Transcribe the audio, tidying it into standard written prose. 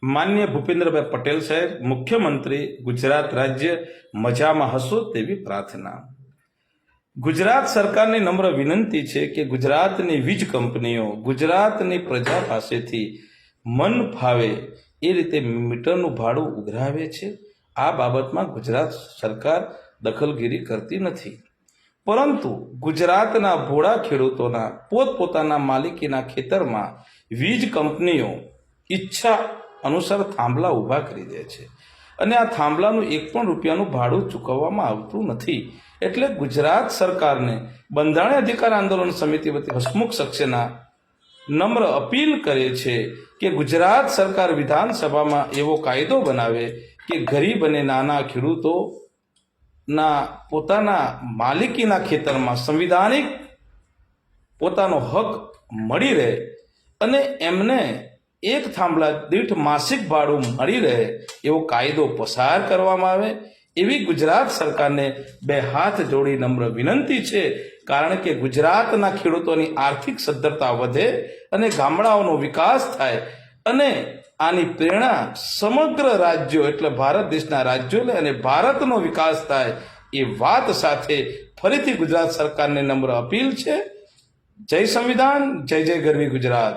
માન્ય ભૂપેન્દ્રભાઈ પટેલ સાહેબ, મુખ્યમંત્રી ગુજરાત રાજ્ય, મજામાં હશો તેવી પ્રાર્થના। ગુજરાત સરકારની નમ્ર વિનંતી છે કે ગુજરાતની વીજ કંપનીઓ ગુજરાતની પ્રજા પાસેથી મન ફાવે એ રીતે મીટરનું ભાડું ઉઘરાવે છે। આ બાબતમાં ગુજરાત સરકાર દખલગીરી કરતી નથી, પરંતુ ગુજરાતના ભોળા ખેડૂતોના પોતપોતાના માલિકીના ખેતરમાં વીજ કંપનીઓ ઈચ્છા અનુસાર થાંભલા ઊભા કરી દે છે અને આ થાંભલાનું એક પણ રૂપિયાનું ભાડું ચૂકવવામાં આવતું નથી। એટલે ગુજરાત સરકારને બંધારણીય અધિકાર આંદોલન સમિતિ વતી હસમુખ સક્સેના નમ્ર અપીલ કરે છે કે ગુજરાત સરકાર વિધાનસભામાં એવો કાયદો બનાવે કે ગરીબ અને નાના ખેડૂતોના પોતાના માલિકીના ખેતરમાં સંવિધાનિક પોતાનો હક મળી રહે અને એમને એક થાંભલા દીઠ માસિક ભાડું મળી રહે એવો કાયદો પસાર કરવામાં આવે એવી ગુજરાત સરકારને બે હાથ જોડી નમ્ર વિનંતી છે। કારણ કે ગુજરાતના ખેડૂતોની આર્થિક સદ્ધરતા વધે અને ગામડાઓનો વિકાસ થાય અને આની પ્રેરણા સમગ્ર રાજ્યો એટલે ભારત દેશના રાજ્યો લે અને ભારતનો વિકાસ થાય એ વાત સાથે ફરીથી ગુજરાત સરકારને નમ્ર અપીલ છે। જય સંવિધાન, જય જય ગરવી ગુજરાત।